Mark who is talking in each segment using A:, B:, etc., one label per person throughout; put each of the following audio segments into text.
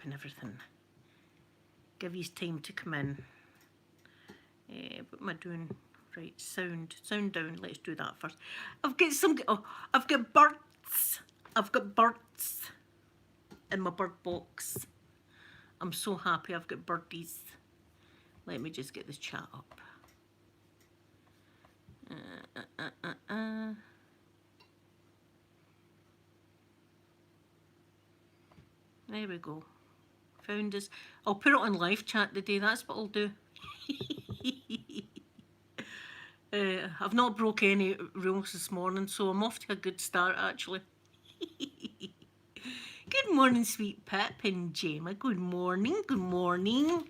A: and everything. Give you time to come in. What am I doing? Right, sound down. Let's do that first. I've got I've got birds. I've got birds in my bird box. I'm so happy I've got birdies. Let me just get this chat up. There we go. Found us. I'll put it on live chat today. That's what I'll do. I've not broke any rules this morning, so I'm off to a good start actually. Good morning, sweet Pip and Gemma. Good morning, good morning.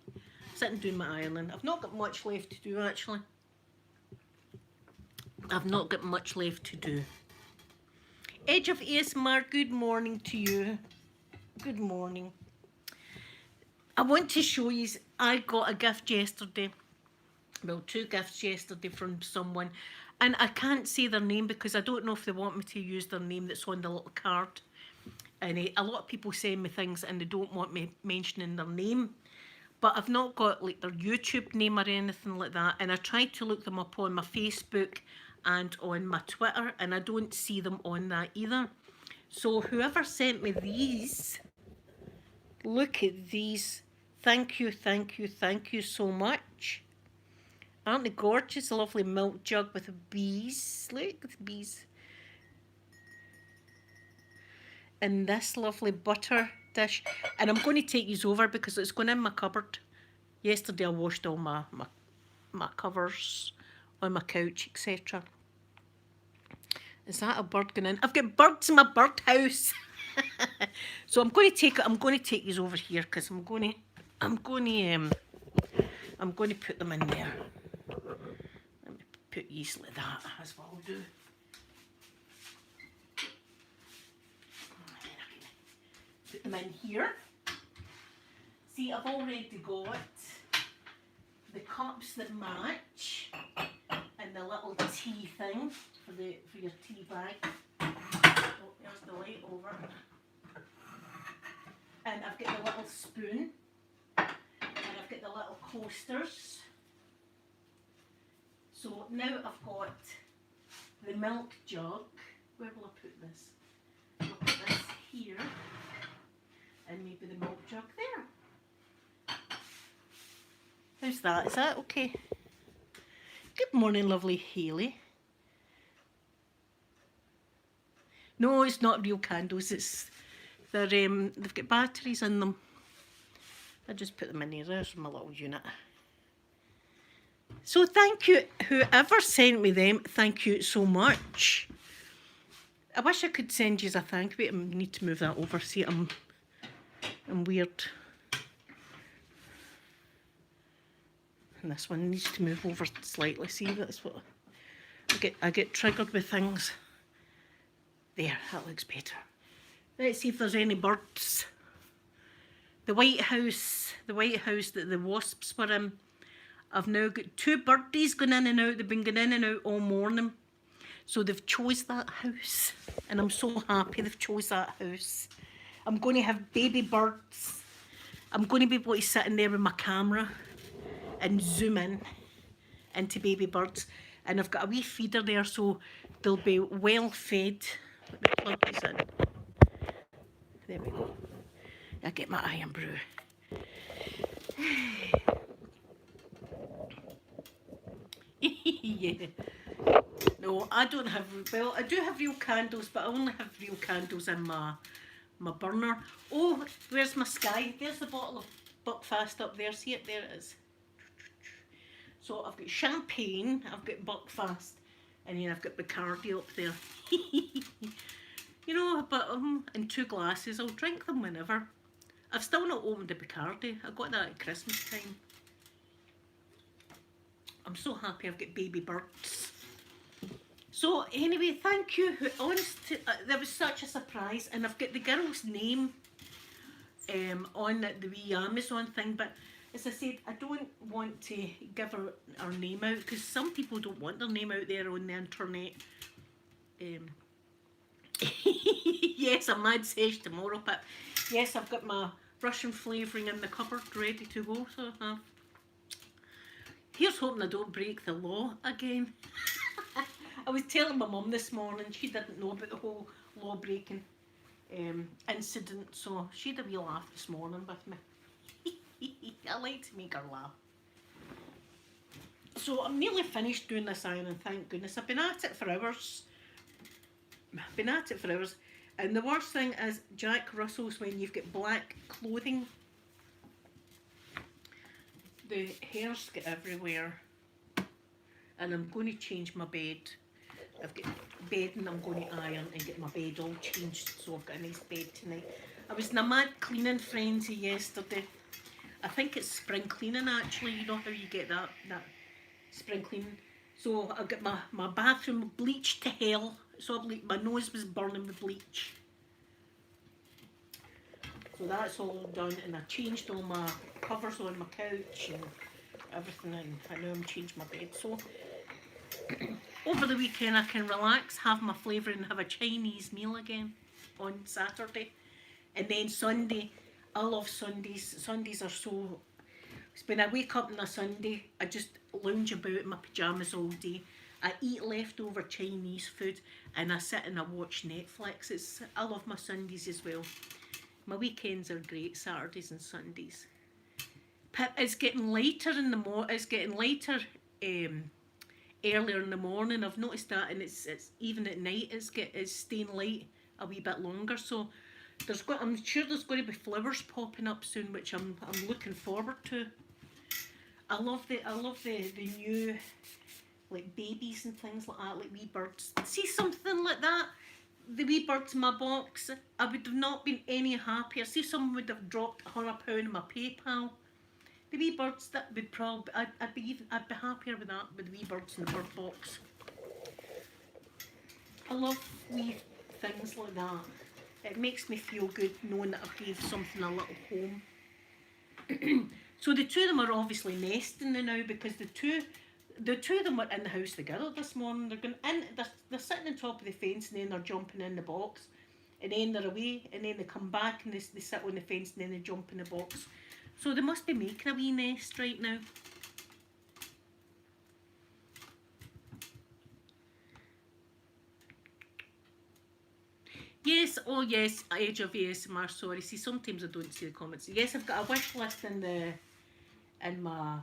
A: Sitting doing my ironing. I've not got much left to do actually. I've not got much left to do. Edge of ASMR, good morning to you. Good morning. I want to show you, I got a gift yesterday. Well, 2 gifts yesterday from someone, and I can't say their name because I don't know if they want me to use their name that's on the little card. And a lot of people send me things and they don't want me mentioning their name, but I've not got like their YouTube name or anything like that, and I tried to look them up on my Facebook and on my Twitter, and I don't see them on that either. So whoever sent me these, look at these. Thank you, thank you, thank you so much. Aren't they gorgeous? A lovely milk jug with bees. Look at the bees. And this lovely butter dish. And I'm going to take these over because it's going in my cupboard. Yesterday I washed all my covers on my couch, etc. Is that a bird going in? I've got birds in my birdhouse. So I'm going to take these over here because I'm going to put them in there. Let me put these like that. That's what I'll do. Put them in here. See, I've already got the cups that match and the little tea thing for your tea bag. Oh, there's the light over. And I've got the little spoon. And I've got the little coasters. So now I've got the milk jug. Where will I put this? I'll put this here. And maybe the milk jug there. How's that? Is that okay? Good morning, lovely Hayley. No, it's not real candles. They've got batteries in them. I just put them in here. There's my little unit. So thank you, whoever sent me them. Thank you so much. I wish I could send you a thank you. I need to move that over. See, I'm weird. And this one needs to move over slightly. See, that's what I get triggered with things. There, that looks better. Let's see if there's any birds. The White House that the wasps were in. I've now got 2 birdies going in and out. They've been going in and out all morning. So they've chose that house. And I'm so happy they've chose that house. I'm going to have baby birds. I'm going to be able to sit in there with my camera and zoom in into baby birds. And I've got a wee feeder there so they'll be well fed. Let me plug this in. There we go. I get my iron brew. Yeah. No, I don't have, well, I do have real candles, but I only have real candles in my burner. Oh, where's my sky? There's the bottle of Buckfast up there. See it? There it is. So I've got champagne, I've got Buckfast, and then I've got Bacardi up there. You know, but in 2 glasses, I'll drink them whenever. I've still not opened the Bacardi. I got that at Christmas time. I'm so happy I've got baby birds. So anyway, thank you. Honestly, that was such a surprise, and I've got the girl's name on the wee Amazon thing, but as I said, I don't want to give her name out because some people don't want their name out there on the internet. Yes, a mad sesh tomorrow, but yes, I've got my Russian flavouring in the cupboard, ready to go. So here's hoping I don't break the law again. I was telling my mum this morning, she didn't know about the whole law breaking incident, so she had a wee laugh this morning with me. I like to make her laugh. So I'm nearly finished doing this ironing, thank goodness. I've been at it for hours. And the worst thing is Jack Russell's, when you've got black clothing, the hairs get everywhere. And I'm going to change my bed. I've got bedding I'm going to iron and get my bed all changed, so I've got a nice bed tonight. I was in a mad cleaning frenzy yesterday. I think it's spring cleaning actually, you know how you get that spring cleaning. So I got my bathroom bleached to hell, so my nose was burning with bleach. So that's all done, and I changed all my covers on my couch and everything, and I know I'm changed my bed. So over the weekend I can relax, have my flavour and have a Chinese meal again on Saturday. And then Sunday, I love Sundays. Sundays are so... When I wake up on a Sunday, I just lounge about in my pyjamas all day. I eat leftover Chinese food and I sit and I watch Netflix. I love my Sundays as well. My weekends are great, Saturdays and Sundays. It's getting later in the it's getting later earlier in the morning. I've noticed that, and it's even at night it's staying light a wee bit longer. So I'm sure there's going to be flowers popping up soon, which I'm looking forward to. I love the new like babies and things like that, like wee birds. See something like that, the wee birds in my box, I would have not been any happier. See, someone would have dropped £100 in my PayPal. The wee birds, that would probably, I'd be happier with that, with the wee birds in the bird box. I love wee things like that. It makes me feel good knowing that I gave something a little home. So the two of them are obviously nesting now, because the two of them were in the house together this morning. They're going in, they're sitting on top of the fence, and then they're jumping in the box, and then they're away, and then they come back and they sit on the fence, and then they jump in the box. So they must be making a wee nest right now. Yes, oh yes, Edge of ASMR, sorry. See, sometimes I don't see the comments. Yes, I've got a wish list in my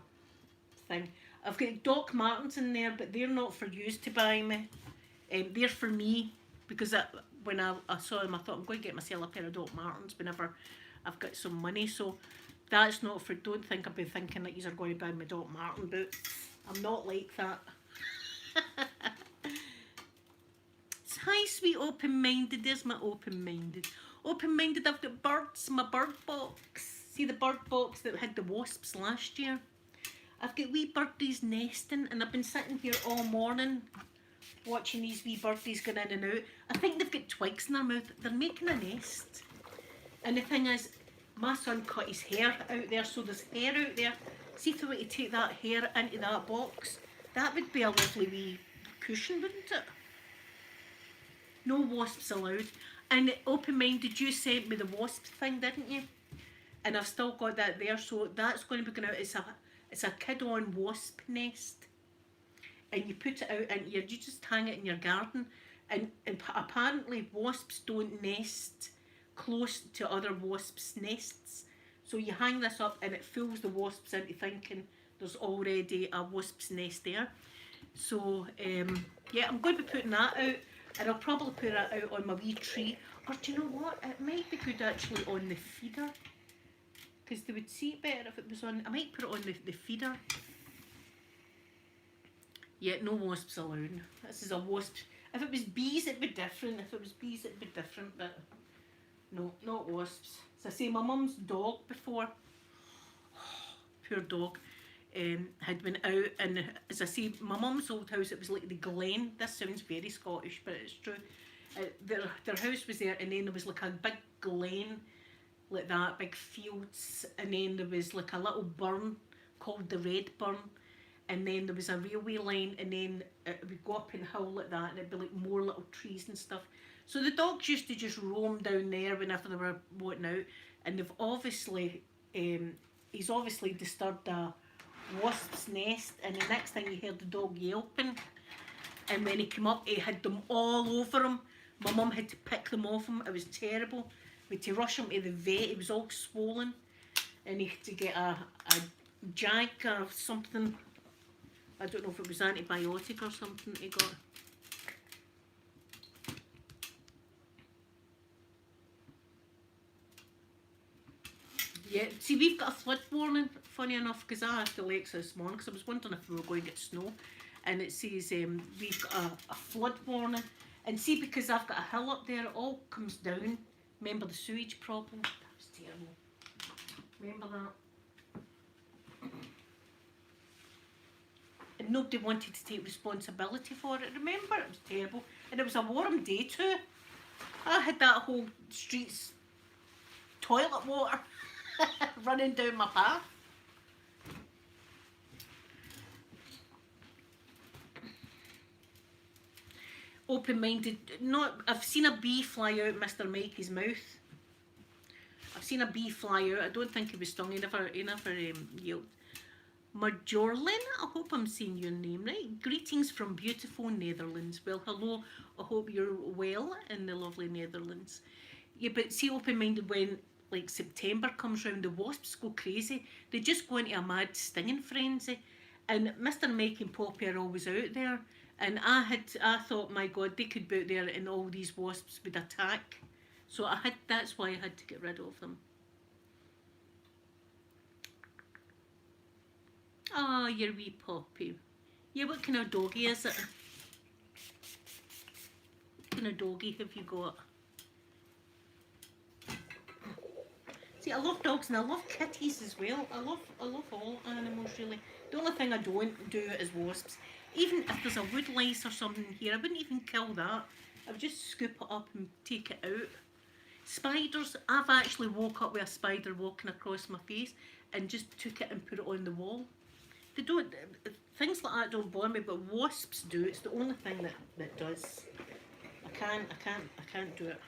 A: thing. I've got Doc Martens in there, but they're not for you to buy me. They're for me, because when I saw them, I thought I'm going to get myself a pair of Doc Martens whenever I've got some money. So that's not for, don't think I've been thinking that you are going to buy my Doc Marten boots. I'm not like that. Hi, sweet open-minded. There's my open-minded. Open-minded, I've got birds, my bird box. See the bird box that had the wasps last year? I've got wee birdies nesting, and I've been sitting here all morning watching these wee birdies going in and out. I think they've got twigs in their mouth. They're making a nest. And the thing is, my son cut his hair out there, so there's hair out there. See if we were to take that hair into that box, that would be a lovely wee cushion, wouldn't it? No wasps allowed. And open-minded, you sent me the wasp thing, didn't you? And I've still got that there, so that's going to be going out. It's a kid-on wasp nest, and you put it out and you just hang it in your garden. And apparently wasps don't nest close to other wasps' nests. So you hang this up and it fools the wasps into thinking there's already a wasp's nest there. So yeah, I'm going to be putting that out. And I'll probably put it out on my wee tree. Or do you know what? It might be good actually on the feeder, because they would see it better if it was on. I might put it on the feeder. Yeah, no wasps allowed. This is a wasp. If it was bees, it'd be different. But no, not wasps. So I say, my mum's dog before, poor dog, had been out, and as I say, my mum's old house, it was like the glen. This sounds very Scottish, but it's true. Their house was there, and then there was like a big glen like that, big fields, and then there was like a little burn called the Red Burn, and then there was a railway line, and then it would go up in a hill like that, and it'd be like more little trees and stuff. So the dogs used to just roam down there whenever they were wanting out, and they've obviously, he's obviously disturbed a wasp's nest, and the next thing he heard the dog yelping, and when he came up, he had them all over him. My mum had to pick them off him. It was terrible. We had to rush him to the vet. He was all swollen, and he had to get a jag or something. I don't know if it was antibiotic or something he got. Yeah, see, we've got a flood warning, funny enough, because I asked Alexa this morning, because I was wondering if we were going to get snow, and it says we've got a flood warning. And see, because I've got a hill up there, it all comes down. Remember the sewage problem? That was terrible. Remember that? And nobody wanted to take responsibility for it. Remember, it was terrible. And it was a warm day too. I had that whole street's toilet water running down my path. Open-minded, not. I've seen a bee fly out Mr. Mikey's mouth. I've seen a bee fly out. I don't think he was stung. He never yelped. Majorlin, I hope I'm saying your name right. Greetings from beautiful Netherlands. Well, hello. I hope you're well in the lovely Netherlands. Yeah, but see, open-minded, when like September comes round, the wasps go crazy. They just go into a mad stinging frenzy. And Mr. Mike and Poppy are always out there. And I thought, my God, they could be out there and all these wasps would attack. So that's why I had to get rid of them. Oh, your wee Poppy. Yeah, what kind of doggy is it? What kind of doggy have you got? See, I love dogs and I love kitties as well. I love all animals really. The only thing I don't do is wasps. Even if there's a wood lice or something here, I wouldn't even kill that. I would just scoop it up and take it out. Spiders, I've actually woke up with a spider walking across my face and just took it and put it on the wall. They don't, things like that don't bother me, but wasps do. It's the only thing that does. I can't do it.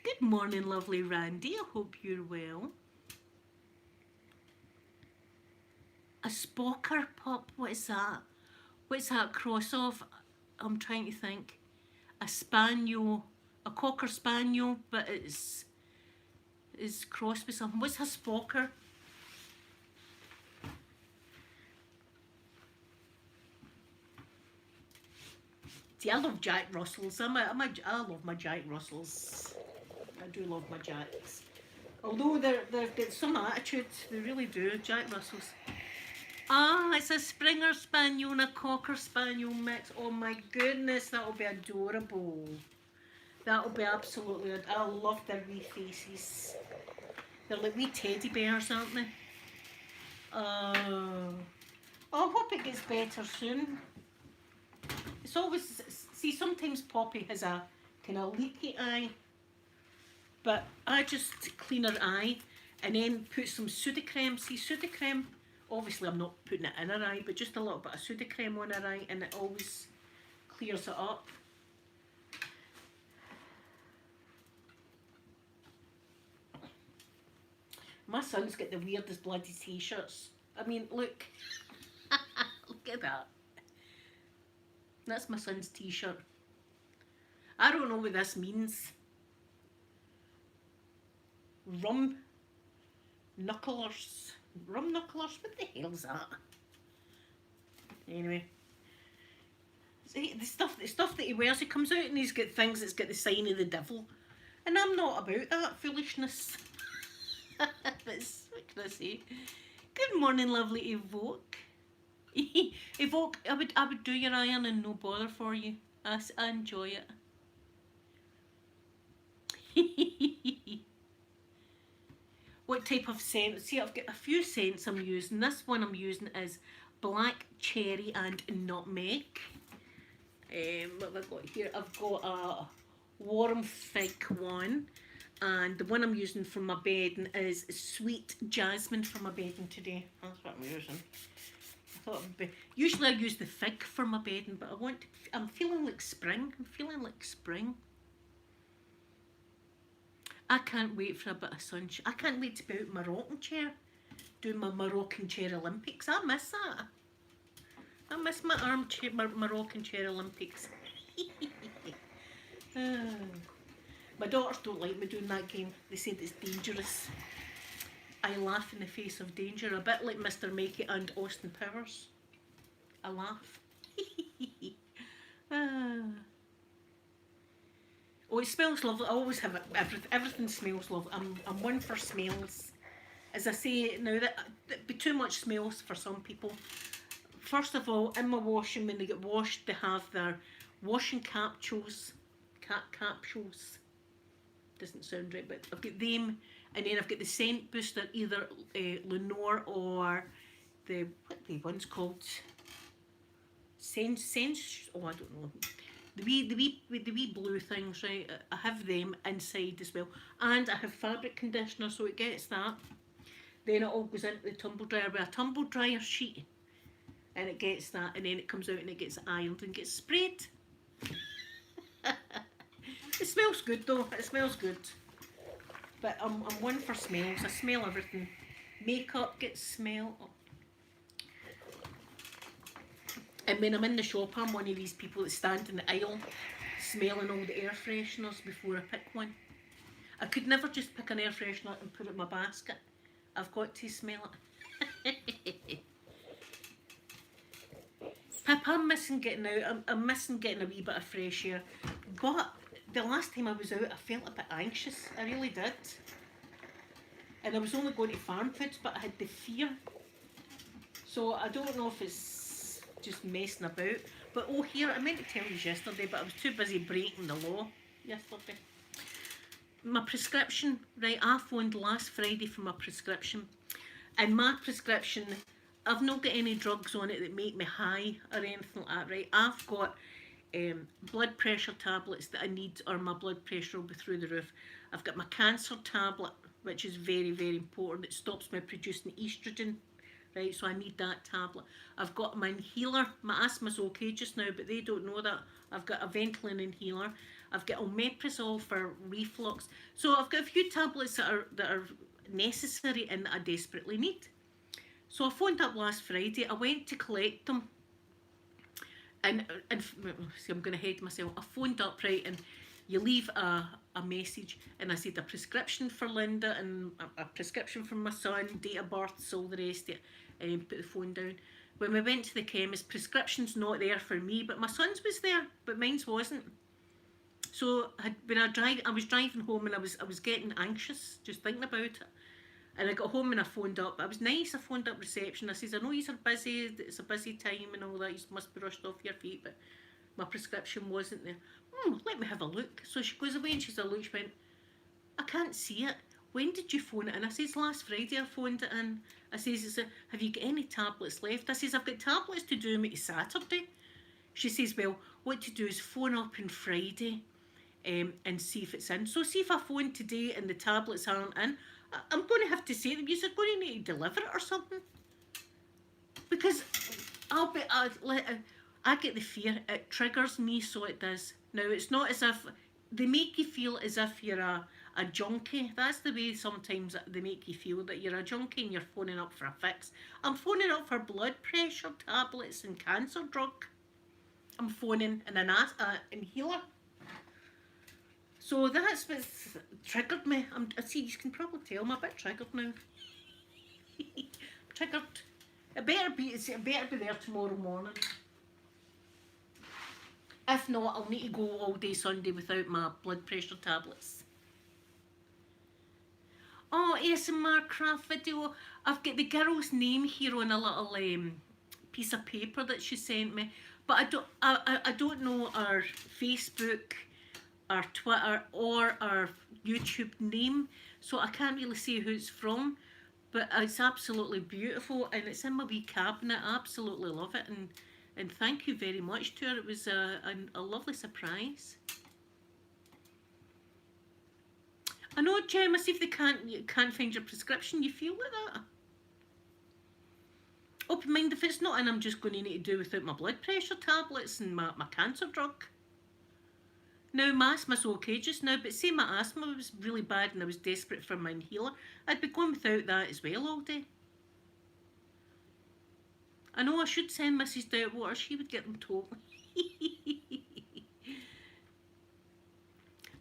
A: Good morning, lovely Randy. I hope you're well. A spocker pup, what is that? What's that cross of? I'm trying to think. A spaniel, a cocker spaniel, but it's crossed with something. What's a spocker? See, I love Jack Russells. I love my Jack Russells. I do love my Jacks. Although they've got some attitude, they really do, Jack Russells. Ah, it's a Springer Spaniel and a Cocker Spaniel mix. Oh my goodness, that'll be adorable. That'll be absolutely, I love their wee faces. They're like wee teddy bears, aren't they? Oh, I hope it gets better soon. It's always, see, sometimes Poppy has a kind of leaky eye, but I just clean her eye and then put some Sudocrem. See, Sudocrem, obviously I'm not putting it in her eye, but just a little bit of Sudocrem on her eye and it always clears it up. My son's got the weirdest bloody t-shirts. I mean, look. Look at that. That's my son's t-shirt. I don't know what this means. Rum knucklers. Rum knucklers? What the hell's that? Anyway. See, the stuff that he wears, he comes out and he's got things that's got the sign of the devil. And I'm not about that foolishness. But what can I say? Good morning, lovely Evoke. Evoke, I would do your iron and no bother for you. I enjoy it. What type of scent? See, I've got a few scents I'm using. This one I'm using is black cherry and nutmeg. What have I got here? I've got a warm fig one. And the one I'm using for my bedding is sweet jasmine for my bedding today. That's what I'm using. I thought it would be. Usually I use the fig for my bedding, but I'm feeling like spring. I'm feeling like spring. I can't wait for a bit of sunshine. I can't wait to be out in my rocking chair, doing my rocking chair Olympics. I miss that. I miss my armchair, my rocking chair Olympics. My daughters don't like me doing that game. They said it's dangerous. I laugh in the face of danger, a bit like Mr. Makey and Austin Powers. I laugh. Oh, it smells lovely. I always have it. Everything smells lovely. I'm one for smells. As I say now, that'd be too much smells for some people. First of all, in my washing, when they get washed, they have their washing capsules. Capsules. Doesn't sound right, but I've got them, and then I've got the scent booster, either Lenore or the what are the ones called? Sense. Oh, I don't know. The wee blue things, right? I have them inside as well, and I have fabric conditioner, so it gets that. Then it all goes into the tumble dryer with a tumble dryer sheet, and it gets that, and then it comes out and it gets ironed and gets sprayed. It smells good though. It smells good. But I'm one for smells. I smell everything. Makeup gets smell. And when I'm in the shop, I'm one of these people that stand in the aisle smelling all the air fresheners before I pick one. I could never just pick an air freshener and put it in my basket. I've got to smell it. Pip, I'm missing getting out. I'm missing getting a wee bit of fresh air. But the last time I was out, I felt a bit anxious. I really did. And I was only going to farm foods, but I had the fear. So I don't know if it's just messing about. But oh, here, I meant to tell you yesterday, but I was too busy breaking the law yesterday. My prescription, right, I phoned last Friday for my prescription. And my prescription, I've not got any drugs on it that make me high or anything like that, right? I've got blood pressure tablets that I need, or my blood pressure will be through the roof. I've got my cancer tablet, which is very, very important. It stops me producing estrogen, right? So I need that tablet. I've got my inhaler. My asthma's okay just now, but they don't know that. I've got a Ventolin inhaler. I've got omeprazole for reflux. So I've got a few tablets that are necessary and that I desperately need. So I phoned up last Friday. I went to collect them. And see, I'm going to head myself. I phoned up, right, and you leave a message, and I said a prescription for Linda and a prescription for my son, date of birth, all the rest of it, and then put the phone down. When we went to the chemist, prescription's not there for me, but my son's was there, but mine's wasn't. So when I was driving home, and I was getting anxious just thinking about it. And I got home and I phoned up. I was nice. I phoned up reception. I says, I know you're busy. It's a busy time and all that. You must be rushed off your feet, but my prescription wasn't there. Let me have a look. So she goes away and she's a look. She went, I can't see it. When did you phone it in? I says, last Friday I phoned it in. I says, have you got any tablets left? I says, I've got tablets to do me to Saturday. She says, well, what to do is phone up on Friday and see if it's in. So see if I phone today and the tablets aren't in, I'm going to have to say to them, you're going to need to deliver it or something. Because I get the fear, it triggers me, so it does. Now, it's not as if, they make you feel as if you're a junkie. That's the way sometimes they make you feel, that you're a junkie and you're phoning up for a fix. I'm phoning up for blood pressure tablets and cancer drug. I'm phoning in an inhaler. So that's what's triggered me. I see, you can probably tell I'm a bit triggered now. Triggered. It better be there tomorrow morning. If not, I'll need to go all day Sunday without my blood pressure tablets. Oh, ASMR craft video. I've got the girl's name here on a little piece of paper that she sent me, but I don't know her Facebook, our Twitter, or our YouTube name, so I can't really say who it's from, but it's absolutely beautiful and it's in my wee cabinet. I absolutely love it, and thank you very much to her. It was a lovely surprise. I know, Gemma, see if they can't find your prescription. You feel like that? Open mind, if it's not in, I'm just going to need to do without my blood pressure tablets and my cancer drug. Now, my asthma's okay just now, but say my asthma was really bad and I was desperate for my inhaler, I'd be going without that as well all day. I know I should send Mrs. Doubtwater, she would get them told.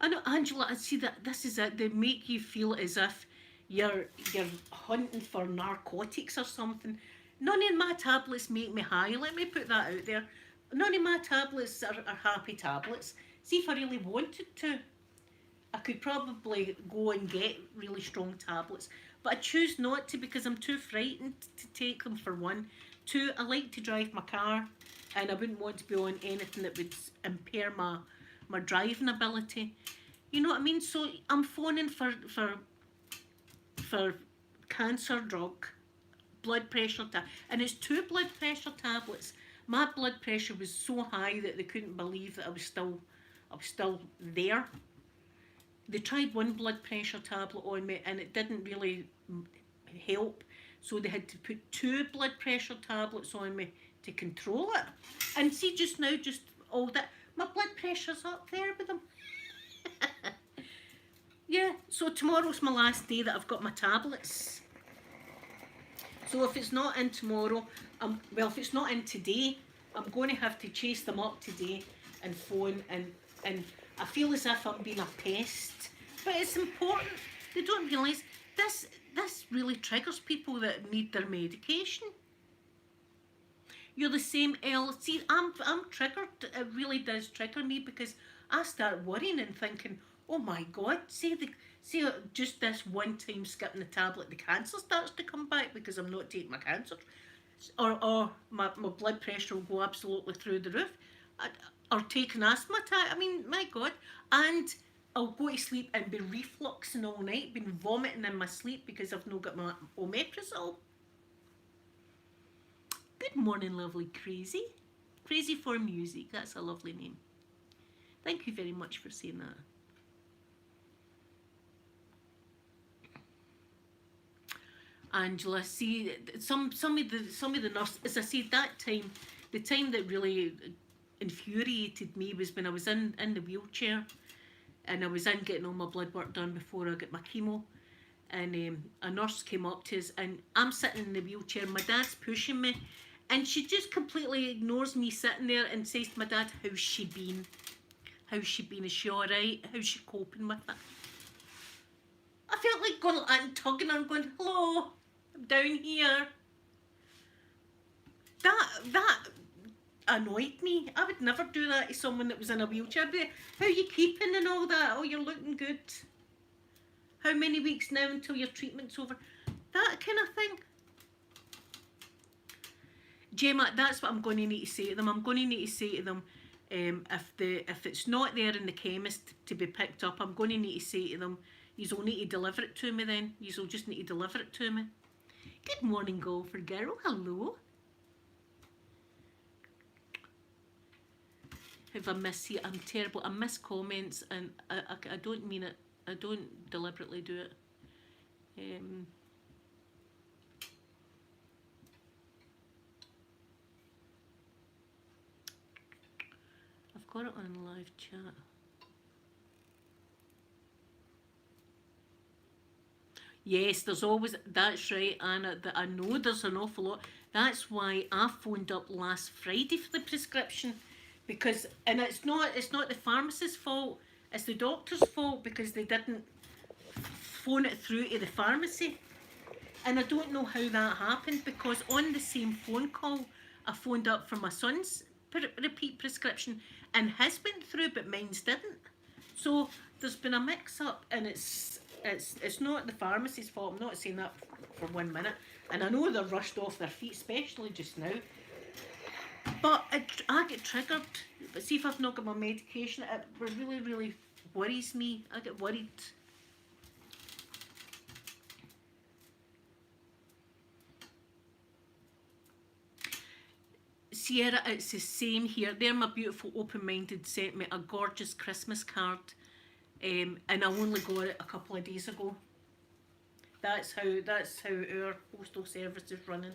A: I know, Angela, I see that this is it. They make you feel as if you're hunting for narcotics or something. None of my tablets make me high. Let me put that out there. None of my tablets are happy tablets. See, if I really wanted to, I could probably go and get really strong tablets. But I choose not to because I'm too frightened to take them, for one. Two, I like to drive my car and I wouldn't want to be on anything that would impair my driving ability. You know what I mean? So I'm phoning for cancer drug, blood pressure and it's 2 blood pressure tablets. My blood pressure was so high that they couldn't believe that I was still there. They tried 1 blood pressure tablet on me and it didn't really help. So they had to put 2 blood pressure tablets on me to control it. And see, just now, just all that, my blood pressure's up there with them. Yeah, so tomorrow's my last day that I've got my tablets. So if it's not in tomorrow, if it's not in today, I'm going to have to chase them up today and phone, and I feel as if I'm being a pest. But it's important. They don't realise this really triggers people that need their medication. You're the same, Elle. See, I'm triggered. It really does trigger me because I start worrying and thinking, oh my God, say just this one time skipping the tablet, the cancer starts to come back because I'm not taking my cancer. Or my blood pressure will go absolutely through the roof. Or take an asthma attack. I mean, my God. And I'll go to sleep and be refluxing all night, been vomiting in my sleep because I've not got my omeprazole. Good morning, lovely Crazy. Crazy for Music. That's a lovely name. Thank you very much for saying that. Angela, see, some of the nurses, as I said, the time that really infuriated me was when I was in the wheelchair and I was in getting all my blood work done before I got my chemo, and a nurse came up to us and I'm sitting in the wheelchair, my dad's pushing me, and she just completely ignores me sitting there and says to my dad, how's she been? How's she been? Is she alright? How's she coping with it? I felt like going and tugging her and going, hello, I'm down here. That annoyed me. I would never do that to someone that was in a wheelchair. But how are you keeping and all that? Oh, you're looking good. How many weeks now until your treatment's over? That kind of thing. Gemma, that's what I'm going to need to say to them. I'm going to need to say to them, if it's not there in the chemist to be picked up, I'm going to need to say to them, you'll need to deliver it to me then. You'll just need to deliver it to me. Good morning, golfer girl. Hello. Have I missed you? I'm terrible. I miss comments and I don't mean it. I don't deliberately do it. I've got it on live chat. Yes, there's always, that's right, Anna, that I know there's an awful lot. That's why I phoned up last Friday for the prescription, because, and it's not the pharmacist's fault, it's the doctor's fault because they didn't phone it through to the pharmacy. And I don't know how that happened, because on the same phone call, I phoned up for my son's repeat prescription and his went through, but mine's didn't. So there's been a mix-up, and it's not the pharmacy's fault. I'm not saying that for 1 minute. And I know they're rushed off their feet, especially just now. But I get triggered. But see, if I've not got my medication, it really, really worries me. I get worried. Sierra, it's the same here. There, my beautiful open-minded sent me a gorgeous Christmas card. And I only got it a couple of days ago. That's how our postal service is running.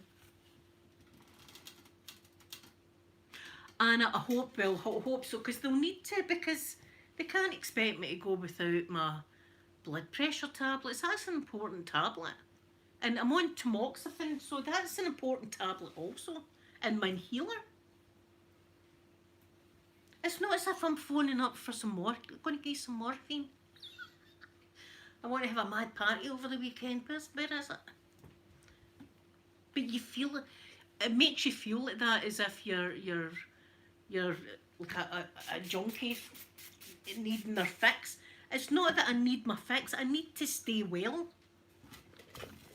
A: Anna, I hope so, because they'll need to, because They can't expect me to go without my blood pressure tablets. That's an important tablet. And I'm on tamoxifen, so that's an important tablet also. And my inhaler. It's not as if I'm phoning up for some more. Going to get some morphine. I want to have a mad party over the weekend. Where is it? But you feel it. It makes you feel like that, as if you're like a junkie needing their fix. It's not that I need my fix. I need to stay well.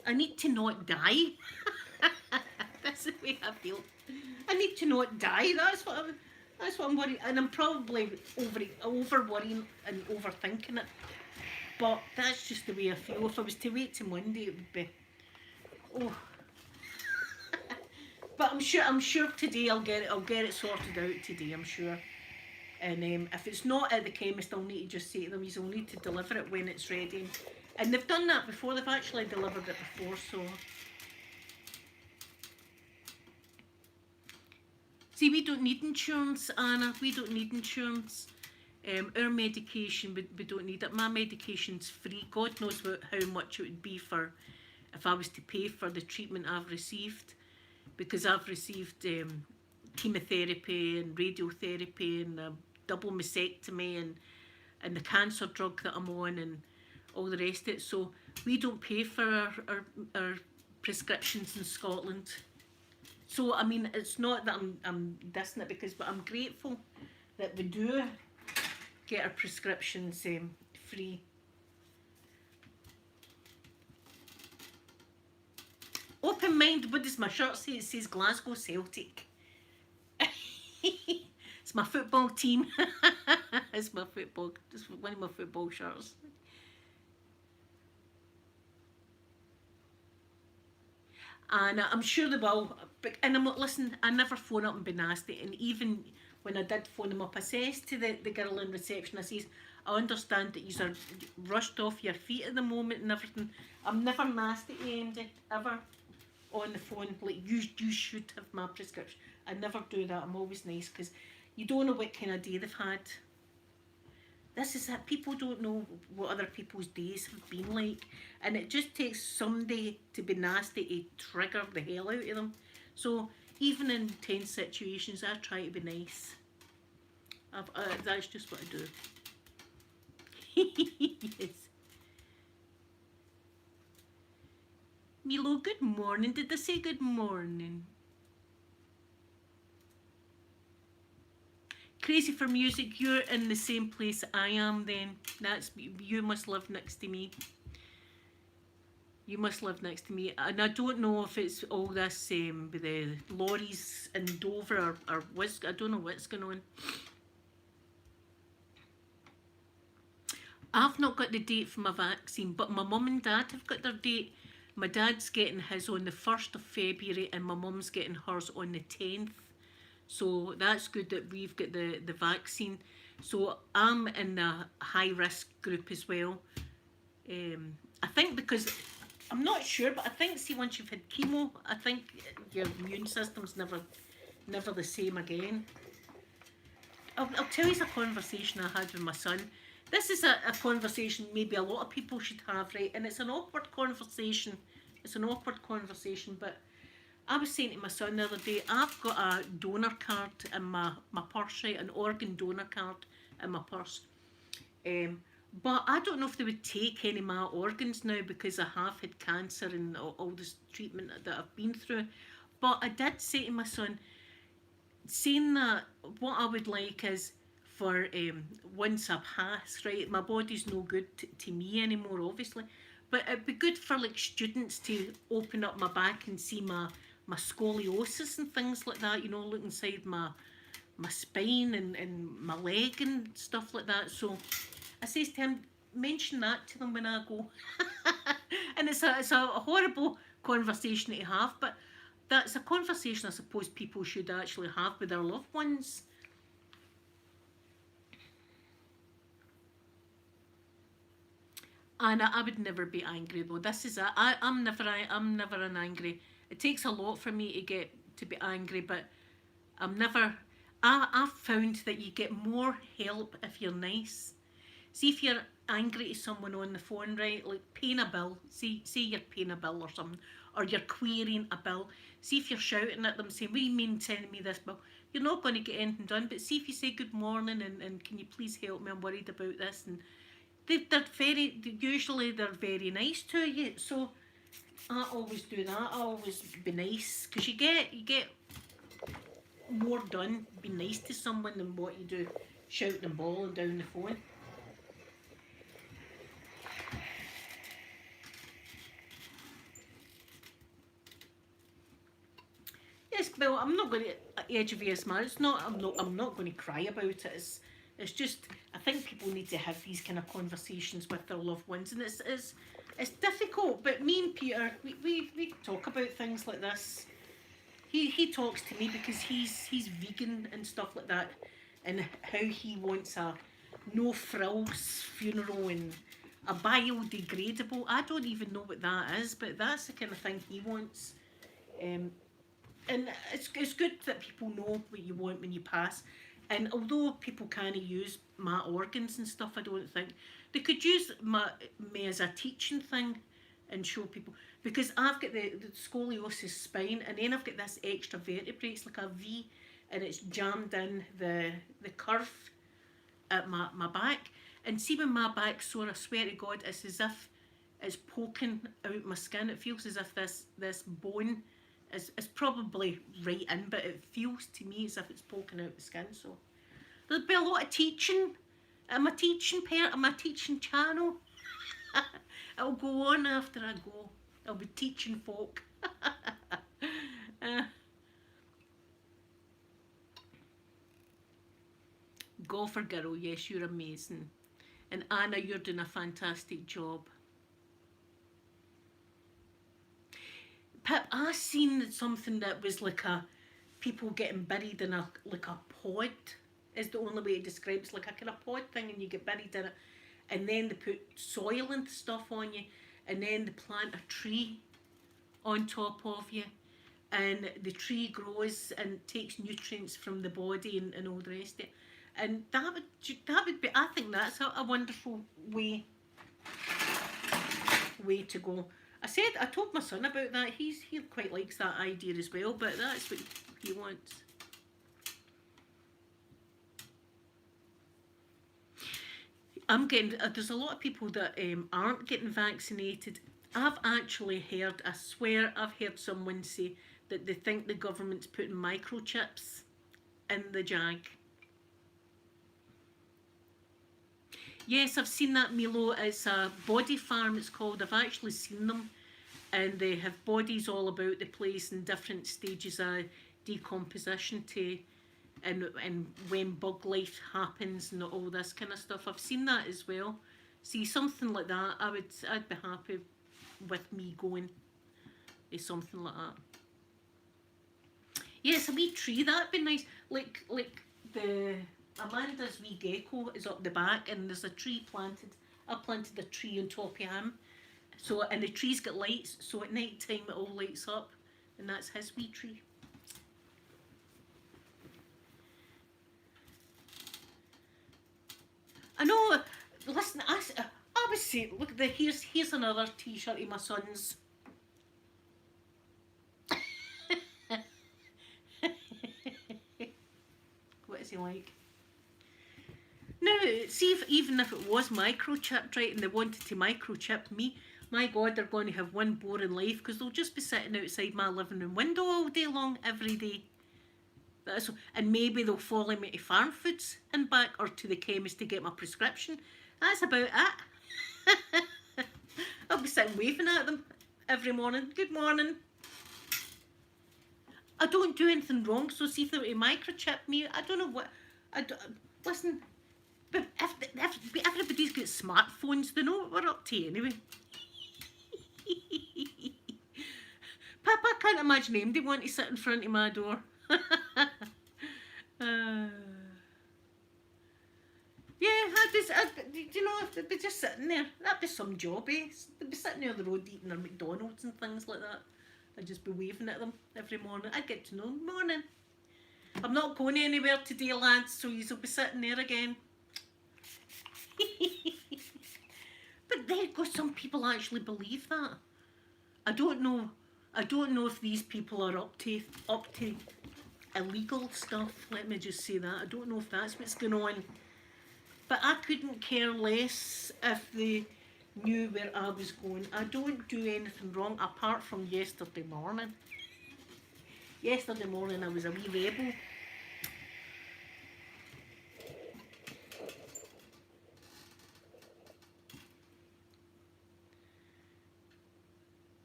A: I need to not die. That's the way I feel. I need to not die. That's what I'm worried. And I'm probably over worrying and overthinking it. But that's just the way I feel. If I was to wait till Monday, it would be, oh. But I'm sure today I'll get it sorted out today. I'm sure. And if it's not at the chemist, I'll need to just say to them, you'll need to deliver it when it's ready. And they've done that before. They've actually delivered it before. So, see, we don't need insurance, Anna. We don't need insurance. Our medication, we don't need it. My medication's free. God knows how much it would be for if I was to pay for the treatment I've received, because I've received chemotherapy and radiotherapy and a double mastectomy and the cancer drug that I'm on and all the rest of it. So we don't pay for our prescriptions in Scotland. So I mean, it's not that I'm dissing it, but I'm grateful that we do get our prescriptions free. Open mind, what does my shirt say? It says Glasgow Celtic. It's my football team. It's one of my football shirts. And I'm sure they will. And listen, I never phone up and be nasty. And even when I did phone them up, I says to the girl in reception, I says, I understand that you are rushed off your feet at the moment and everything. I'm never nasty to anybody, ever, on the phone. Like, you should have my prescription. I never do that. I'm always nice, because you don't know what kind of day they've had. This is it. People don't know what other people's days have been like. And it just takes somebody to be nasty to trigger the hell out of them. So even in tense situations, I try to be nice. That's just what I do. Yes. Milo, good morning. Did they say good morning? Crazy for music. You're in the same place I am then. You must live next to me. You must live next to me. And I don't know if it's all this with the lorries in Dover or what's, I don't know what's going on. I've not got the date for my vaccine, but my mum and dad have got their date. My dad's getting his on the 1st of February and my mum's getting hers on the 10th. So that's good that we've got the vaccine. So I'm in the high risk group as well. I think because, I'm not sure, but I think, see, once you've had chemo, I think your immune system's never the same again. I'll tell you a conversation I had with my son. This is a conversation maybe a lot of people should have, right? And it's an awkward conversation. But I was saying to my son the other day, I've got a donor card in my purse, right? An organ donor card in my purse. But I don't know if they would take any of my organs now, because I have had cancer and all this treatment that I've been through. But I did say to my son, saying that what I would like is for once I've passed, right, my body's no good to me anymore, obviously, but it'd be good for like students to open up my back and see my scoliosis and things like that, you know, look inside my spine and my leg and stuff like that. So I says to him, mention that to them when I go. And it's a horrible conversation to have, but that's a conversation I suppose people should actually have with their loved ones. And I would never be angry though. This is it. I'm never an angry. It takes a lot for me to get to be angry, but I'm never. I've found that you get more help if you're nice. See if you're angry to someone on the phone, right? Like paying a bill. Say you're paying a bill or something, or you're querying a bill. See if you're shouting at them saying, "What do you mean sending me this bill?" You're not going to get anything done. But see if you say good morning and can you please help me? I'm worried about this. And usually they're very nice to you. So I always do that. I always be nice because you get more done being nice to someone than what you do shouting and bawling down the phone. Yes, well, I'm not going to at the edge of ASMR. It's not. I'm not going to cry about it. It's just. I think people need to have these kind of conversations with their loved ones, and it's difficult. But me and Peter, we talk about things like this. He talks to me because he's vegan and stuff like that, and how he wants a no frills funeral and a biodegradable. I don't even know what that is, but that's the kind of thing he wants. Um, and it's good that people know what you want when you pass. And although people can't use my organs and stuff, I don't think they could use me as a teaching thing and show people, because I've got the scoliosis spine, and then I've got this extra vertebrae. It's like a V, and it's jammed in the curve at my back. And see when my back's sore, I swear to God, it's as if it's poking out my skin. It feels as if this bone is probably right in, but it feels to me as if it's poking out the skin. So there'll be a lot of teaching. I'm a teaching channel. It'll go on after I go. I'll be teaching folk. Golfer girl, yes, you're amazing. And Anna, you're doing a fantastic job. Pip, I seen something that was like a people getting buried in a pod is the only way to describe it. It's like a kind of pod thing, and you get buried in it, and then they put soil and stuff on you, and then they plant a tree on top of you, and the tree grows and takes nutrients from the body and all the rest of it. And that would be, I think that's a wonderful way to go. I told my son about that. He quite likes that idea as well, but that's what he wants. I'm getting. There's a lot of people that aren't getting vaccinated. I've actually heard. I swear, I've heard someone say that they think the government's putting microchips in the jag. Yes, I've seen that, Milo. It's a body farm, it's called. I've actually seen them. And they have bodies all about the place in different stages of decomposition and when bug life happens and all this kind of stuff. I've seen that as well. See, something like that, I'd be happy with me going to something like that. Yes, a wee tree, that'd be nice. Like the Amanda's wee gecko is up the back, and there's a tree planted. I planted a tree on top of him. So, and the tree's got lights, so at night time it all lights up, and that's his wee tree. I know. Listen, I was saying, look, here's another T-shirt of my son's. What is he like? Now, see even if it was microchipped, right, and they wanted to microchip me, my God, they're going to have one boring life, because they'll just be sitting outside my living room window all day long, every day. And maybe they'll follow me to farm foods and back, or to the chemist to get my prescription. That's about it. I'll be sitting waving at them every morning. Good morning. I don't do anything wrong, so see if they were to microchip me, I don't know what. Listen, but if everybody's got smartphones, they know what we're up to anyway. Papa, I can't imagine anybody want to sit in front of my door. You know, if they'd be just sitting there, that'd be some job, eh? They'd be sitting there on the road eating their McDonald's and things like that. I'd just be waving at them every morning. I'd get to know them. Morning. I'm not going anywhere today, lads, so you'll be sitting there again. But there you go, some people actually believe that. I don't know. I don't know if these people are up to illegal stuff. Let me just say that. I don't know if that's what's going on. But I couldn't care less if they knew where I was going. I don't do anything wrong apart from yesterday morning. Yesterday morning I was a wee rebel.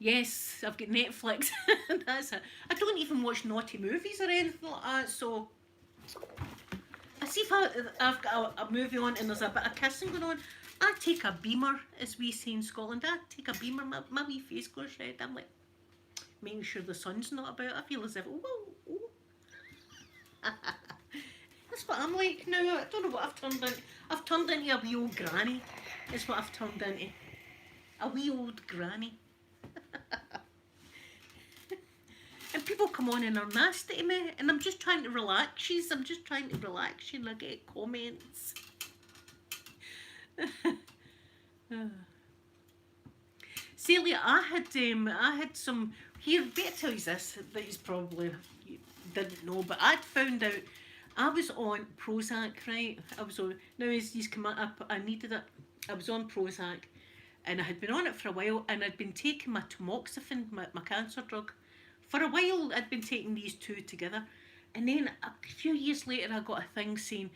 A: Yes, I've got Netflix. That's it. I don't even watch naughty movies or anything like that, so I see if I've got a movie on and there's a bit of kissing going on, I take a beamer, as we say in Scotland. I take a beamer, my wee face goes red. I'm like, making sure the sun's not about. I feel as if, oh. That's what I'm like now. I don't know what I've turned into. I've turned into a wee old granny. Is what I've turned into. A wee old granny. And people come on and are nasty to me, and I'm just trying to relax. I'm just trying to relax, and I get comments. Celia, I had some. Here, better tell you this that you probably didn't know, but I'd found out I was on Prozac, right? I was on. Now, as he's come up, I needed it. I was on Prozac, and I had been on it for a while, and I'd been taking my tamoxifen, my cancer drug. For a while, I'd been taking these two together, and then a few years later, I got a thing saying,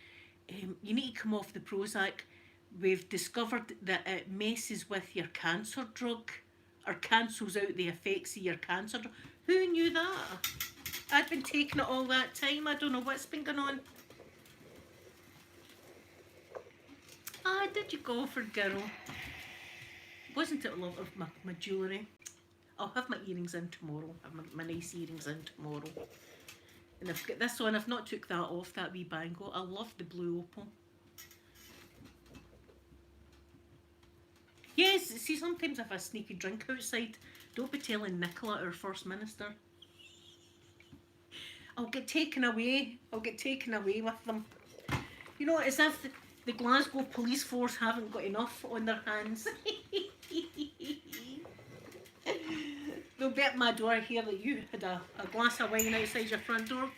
A: you need to come off the Prozac. We've discovered that it messes with your cancer drug, or cancels out the effects of your cancer drug. Who knew that? I'd been taking it all that time. I don't know what's been going on. Ah, did you go for girl? Wasn't it a lot of my jewellery? I'll have my earrings in tomorrow. I have my nice earrings in tomorrow. And I've got this on. I've not took that off, that wee bangle. I love the blue opal. Yes, see, sometimes if I sneak a drink outside, don't be telling Nicola, our First Minister. I'll get taken away. I'll get taken away with them. You know, as if the Glasgow police force haven't got enough on their hands. They'll be at my door here that you had a glass of wine outside your front door.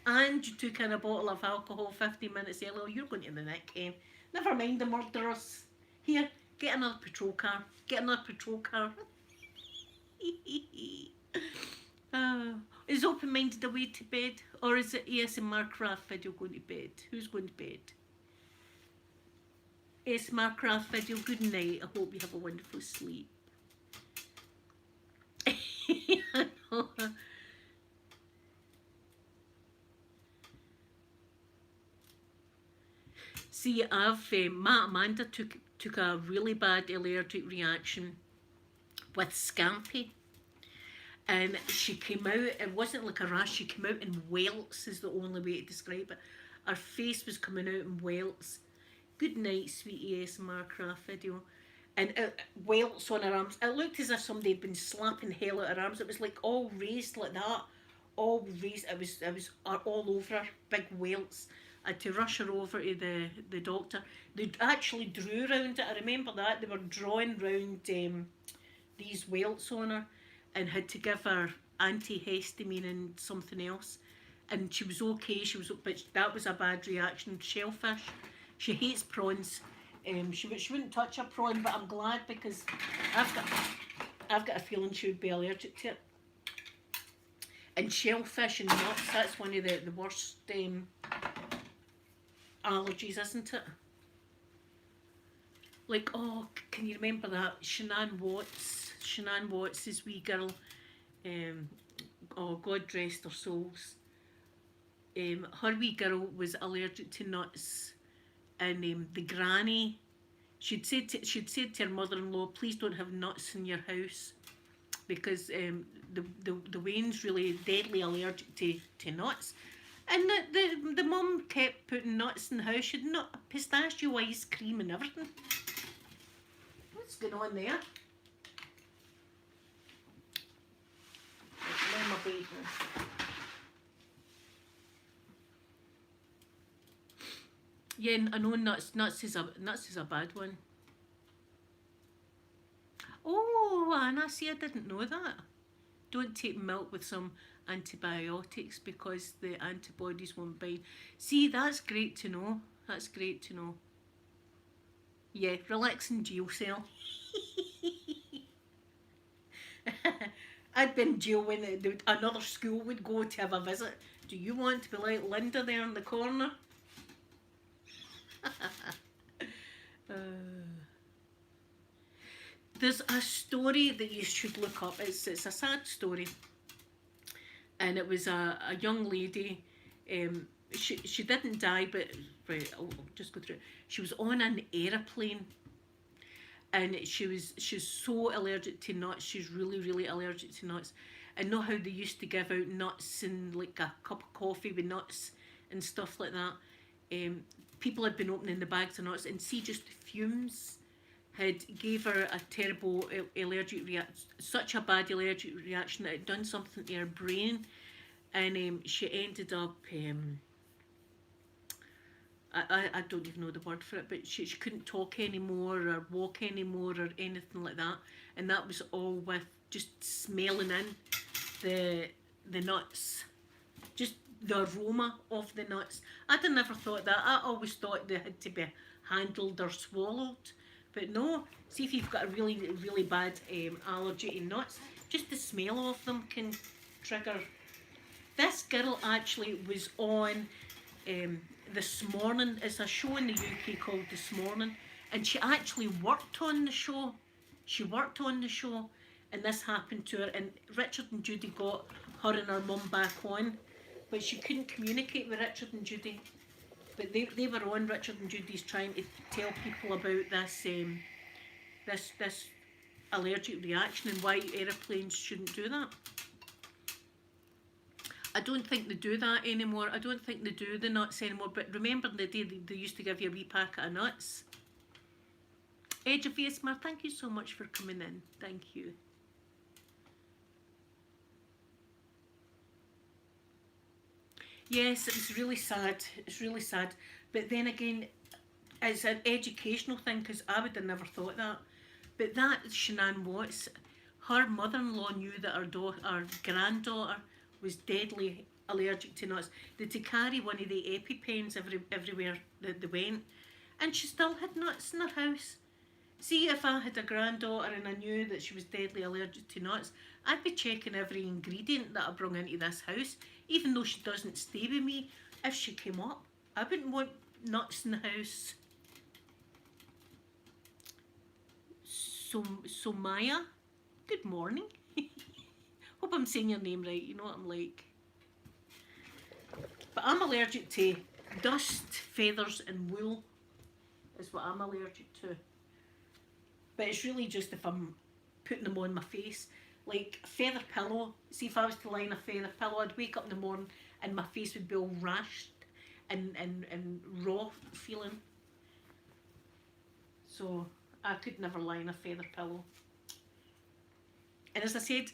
A: And you took in a bottle of alcohol 15 minutes earlier. You're going to the nick, eh? Never mind the murderers. Here, get another patrol car. Get another patrol car. Is open-minded away to bed? Or is it ASMR craft video going to bed? Who's going to bed? ASMR craft video, good night. I hope you have a wonderful sleep. I know. See, Amanda took a really bad allergic reaction with scampi, and she came out. It wasn't like a rash. She came out in welts. Is the only way to describe it. Her face was coming out in welts. Good night, sweetie. ASMR craft video, and welts on her arms. It looked as if somebody had been slapping hell at her arms. It was like all raised like that, all raised. It was all over her, big welts. I had to rush her over to the doctor. They actually drew around it. I remember that. They were drawing round these welts on her, and had to give her antihistamine and something else. And she was okay. But that was a bad reaction. Shellfish. She hates prawns. She wouldn't touch a prawn, but I'm glad because I've got a feeling she would be allergic to it. And shellfish and nuts, that's one of the worst allergies, isn't it? Like, oh, can you remember that? Shanann Watts, this wee girl, oh, God rest her souls. Her wee girl was allergic to nuts, and the granny, she'd said to her mother-in-law, please don't have nuts in your house, because the Wayne's really deadly allergic to nuts. And the mum kept putting nuts in the house. She had pistachio ice cream and everything. What's going on there? Yeah, I know nuts is a bad one. Oh, Anna, see, I didn't know that. Don't take milk with some antibiotics because the antibodies won't bind. See, that's great to know. That's great to know. Yeah, relaxing jail cell. I'd been in jail when another school would go to have a visit. Do you want to be like Linda there in the corner? uh, there's a story that you should look up. It's a sad story, and it was a young lady. She didn't die, but right, I'll just go through it. She was on an aeroplane, and she's so allergic to nuts. She's really allergic to nuts. And know how they used to give out nuts and like a cup of coffee with nuts and stuff like that. People had been opening the bags of nuts and see just the fumes had gave her a terrible allergic reaction, such a bad allergic reaction that it done something to her brain, and she ended up. I don't even know the word for it, but she couldn't talk anymore or walk anymore or anything like that, and that was all with just smelling in the nuts, just the aroma of the nuts. I'd never thought that. I always thought they had to be handled or swallowed, but no. See, if you've got a really bad allergy to nuts, just the smell of them can trigger. This girl actually was on This Morning. It's a show in the UK called This Morning, and she actually worked on the show. She worked on the show, and this happened to her. And Richard and Judy got her and her mum back on, but she couldn't communicate with Richard and Judy. But they were on Richard and Judy's trying to tell people about this allergic reaction and why aeroplanes shouldn't do that. I don't think they do that anymore. I don't think they do the nuts anymore. But remember the day they used to give you a wee packet of nuts? Edge of ASMR, thank you so much for coming in. Thank you. Yes, it was really sad. It's really sad. But then again, it's an educational thing because I would have never thought that. But that Shanann Watts, her mother-in-law knew that her granddaughter was deadly allergic to nuts. They had to carry one of the EpiPens everywhere that they went, and she still had nuts in her house. See, if I had a granddaughter and I knew that she was deadly allergic to nuts, I'd be checking every ingredient that I brought into this house, even though she doesn't stay with me. If she came up, I wouldn't want nuts in the house. So Maya, good morning. Hope I'm saying your name right, you know what I'm like. But I'm allergic to dust, feathers and wool is what I'm allergic to. But it's really just if I'm putting them on my face. Like a feather pillow, see if I was to lie in a feather pillow, I'd wake up in the morning and my face would be all rashed and raw feeling. So I could never lie in a feather pillow. And as I said,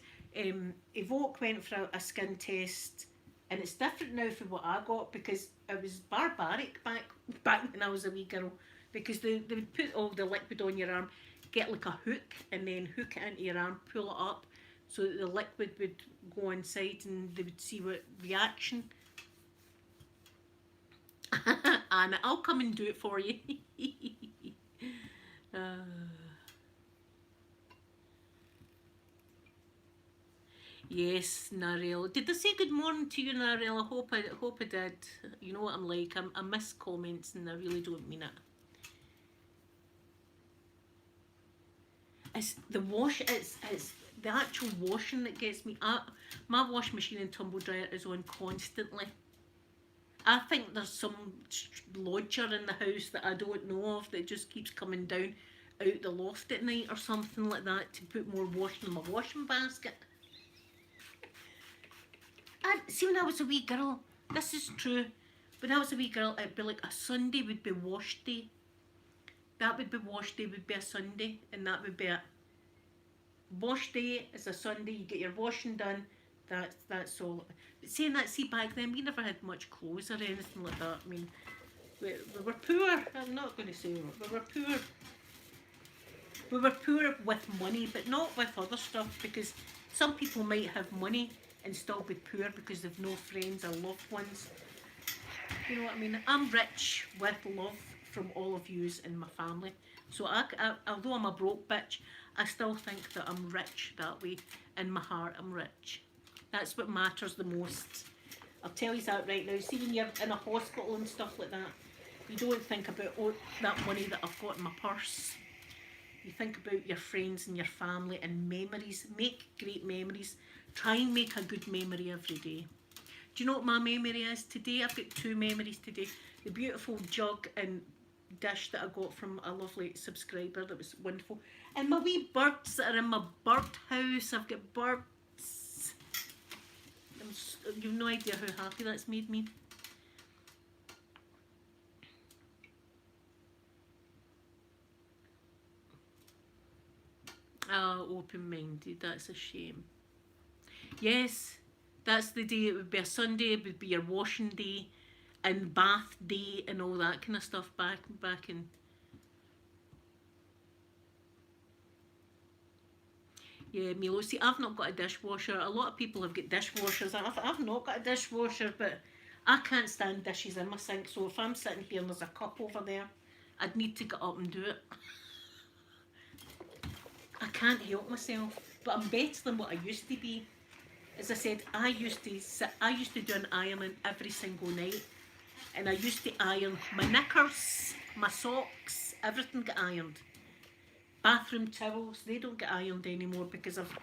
A: Evoke went for a skin test, and it's different now from what I got because it was barbaric back when I was a wee girl, because they would put all the liquid on your arm, get like a hook, and then hook it into your arm, pull it up, so that the liquid would go inside and they would see what reaction. Anna, I'll come and do it for you. Yes, Narelle. Did I say good morning to you, Narelle? I hope I did. You know what I'm like. I miss comments and I really don't mean it. It's the wash. It's the actual washing that gets me. My washing machine and tumble dryer is on constantly. I think there's some lodger in the house that I don't know of that just keeps coming down out the loft at night or something like that to put more washing in my washing basket. See, when I was a wee girl, this is true, when I was a wee girl, it'd be like a Sunday would be wash day. That would be wash day, would be a Sunday, and that would be it. Wash day is a Sunday, you get your washing done, that's all. But saying that, see, back then, we never had much clothes or anything like that. I mean, We were poor. I'm not going to say we were poor. We were poor with money, but not with other stuff, because some people might have money and still be poor because they've no friends or loved ones. You know what I mean? I'm rich with love from all of yous in my family. So although I'm a broke bitch, I still think that I'm rich that way. In my heart, I'm rich. That's what matters the most. I'll tell you that right now. See, when you're in a hospital and stuff like that, you don't think about that money that I've got in my purse. You think about your friends and your family and memories. Make great memories. Try and make a good memory every day. Do you know what my memory is today? I've got two memories today. The beautiful jug and dish that I got from a lovely subscriber that was wonderful. And my wee birds that are in my bird house. I've got birds. You've no idea how happy that's made me. Open-minded, that's a shame. Yes, that's the day. It would be a Sunday, it would be your washing day and bath day and all that kind of stuff back in. Yeah, Milo, see, I've not got a dishwasher. A lot of people have got dishwashers. I've not got a dishwasher, but I can't stand dishes in my sink, so if I'm sitting here and there's a cup over there, I'd need to get up and do it. I can't help myself, but I'm better than what I used to be. As I said, I used to do an ironing every single night, and I used to iron my knickers, my socks, everything get ironed. Bathroom towels, they don't get ironed anymore because I've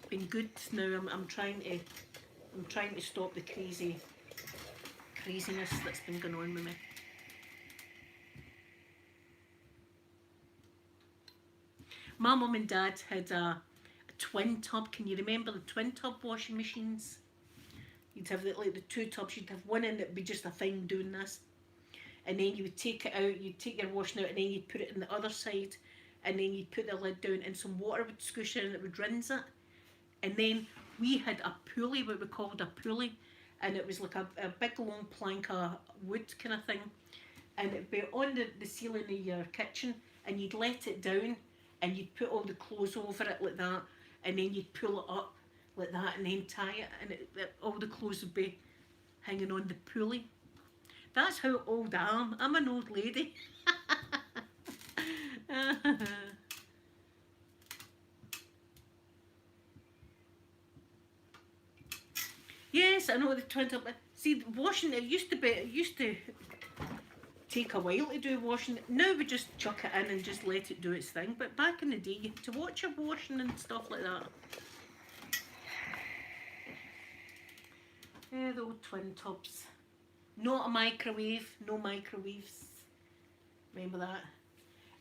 A: been good now. I'm trying to stop the craziness that's been going on with me. My mum and dad had a twin tub. Can you remember the twin tub washing machines? You'd have like the two tubs. You'd have one in that would be just a thing doing this, and then you would take it out. You'd take your washing out, and then you'd put it in the other side, and then you'd put the lid down, and some water would squish in, and it would rinse it. And then we had a pulley, what we called a pulley, and it was like a big long plank of wood kind of thing, and it'd be on the ceiling of your kitchen, and you'd let it down, and you'd put all the clothes over it like that, and then you'd pull it up like that and then tie it, and all the clothes would be hanging on the pulley. That's how old I am. I'm an old lady. Yes, I know the twin tub. See, washing, it used to take a while to do washing. Now we just chuck it in and just let it do its thing. But back in the day, you had to watch your washing and stuff like that. Yeah, the old twin tubs. Not a microwave, no microwaves. Remember that?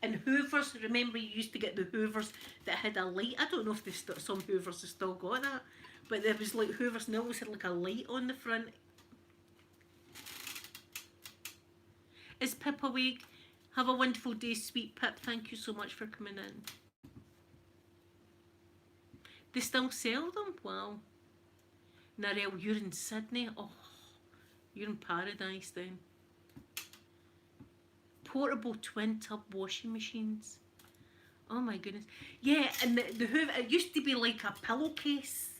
A: And hoovers, remember you used to get the hoovers that had a light. I don't know if some hoovers have still got that. But there was like hoovers and they always had like a light on the front. Is Pip awake? Have a wonderful day, sweet Pip. Thank you so much for coming in. They still sell them? Wow. Narelle, you're in Sydney? Oh, you're in paradise then. Portable twin tub washing machines. Oh my goodness. Yeah, and the hoover, it used to be like a pillowcase.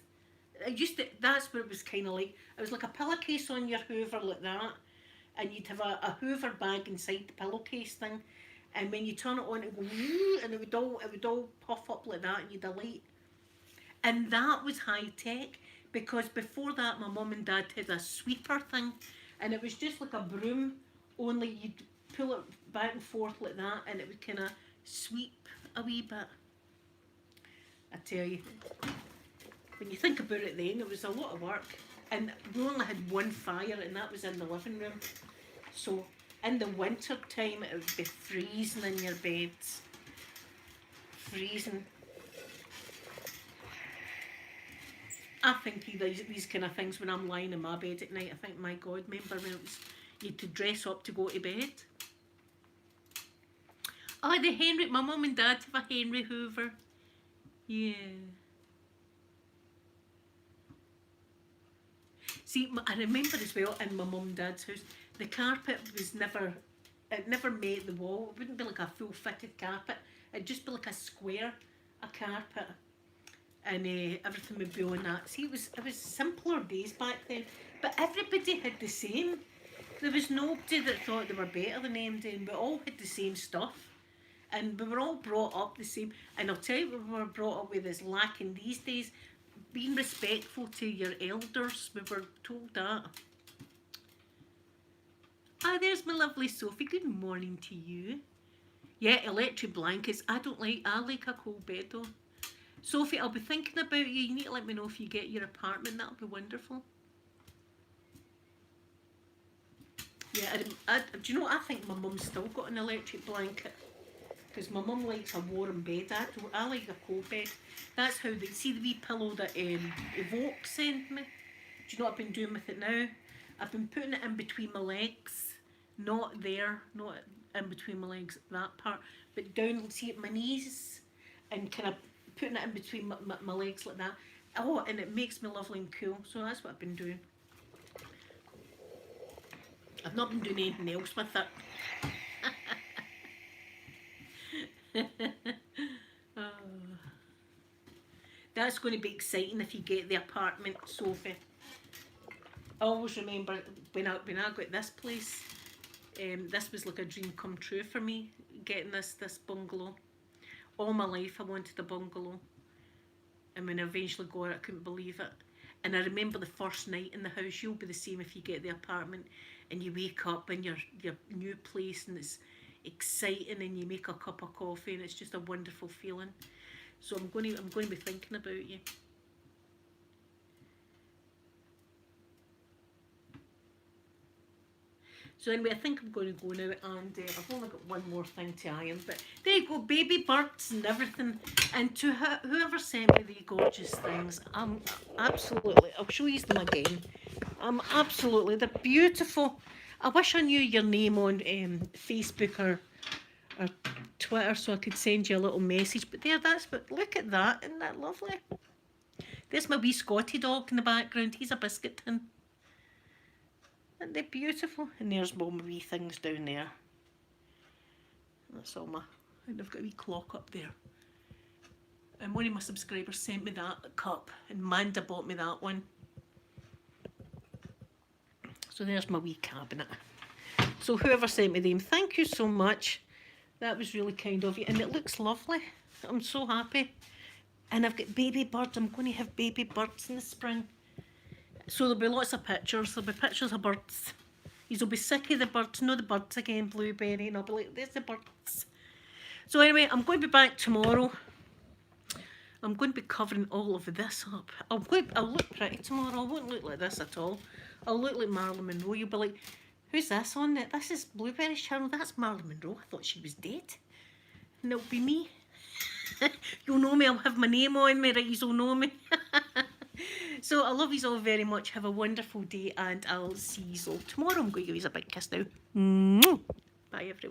A: That's what it was kind of like. It was like a pillowcase on your hoover like that. And you'd have a hoover bag inside the pillowcase thing, and when you turn it on, it would go, and it would all puff up like that, and you'd a light. And that was high tech, because before that, my mum and dad had a sweeper thing, and it was just like a broom, only you'd pull it back and forth like that, and it would kind of sweep a wee bit. I tell you, when you think about it, then it was a lot of work. And we only had one fire, and that was in the living room. So in the winter time, it would be freezing in your beds. Freezing. I think these kind of things when I'm lying in my bed at night. I think, my God, remember when you had to dress up to go to bed? Oh, the Henry, my mum and dad have a Henry Hoover. Yeah. See, I remember as well in my mum and dad's house, the carpet was never, it never met the wall. It wouldn't be like a full fitted carpet. It'd just be like a square, a carpet. And everything would be on that. See, it was simpler days back then. But everybody had the same. There was nobody that thought they were better than MD, and we all had the same stuff. And we were all brought up the same. And I'll tell you what we were brought up with is lacking these days. Being respectful to your elders. We were told that. Ah, there's my lovely Sophie. Good morning to you. Yeah, electric blankets. I like a cold bed though. Sophie, I'll be thinking about you. You need to let me know if you get your apartment. That'll be wonderful. Yeah, do you know what? I think my mum's still got an electric blanket. Because my mum likes a warm bed. I like a cold bed. That's how they see the wee pillow that Evoke sent me. Do you know what I've been doing with it now? I've been putting it in between my legs. Not there, not in between my legs, that part. But down, see at my knees. And kind of putting it in between my legs like that. Oh, and it makes me lovely and cool. So that's what I've been doing. I've not been doing anything else with it. Oh. That's going to be exciting if you get the apartment, Sophie. I always remember when I got this place, this was like a dream come true for me, getting this bungalow. All my life I wanted a bungalow, and when I eventually got it, I couldn't believe it. And I remember the first night in the house. You'll be the same if you get the apartment and you wake up in your new place and it's exciting and you make a cup of coffee and it's just a wonderful feeling. So I'm going to be thinking about you. So anyway, I think I'm going to go now, and I've only got one more thing to iron, but there you go, baby birds and everything. And to whoever sent me the gorgeous things, absolutely, I'll show you them again. Absolutely, they're beautiful. I wish I knew your name on Facebook or Twitter so I could send you a little message. But look at that, isn't that lovely? There's my wee Scotty dog in the background. He's a biscuit tin. Aren't they beautiful? And there's all my wee things down there. That's all and I've got a wee clock up there. And one of my subscribers sent me that cup, and Manda bought me that one. So there's my wee cabinet. So whoever sent me them, thank you so much. That was really kind of you, and it looks lovely. I'm so happy. And I've got baby birds. I'm going to have baby birds in the spring. So there'll be lots of pictures. There'll be pictures of birds. You'll be sick of the birds. No, the birds again, Blueberry. And I'll be like, there's the birds. So anyway, I'm going to be back tomorrow. I'm going to be covering all of this up. I'll look pretty tomorrow. I won't look like this at all. I'll look like Marilyn Monroe. You'll be like, who's this on it? This is Blueberry's channel. That's Marilyn Monroe. I thought she was dead. And it'll be me. You'll know me. I'll have my name on me, right? You'll know me. So I love you all very much. Have a wonderful day, and I'll see you all tomorrow. I'm going to give you a big kiss now. Bye, everyone.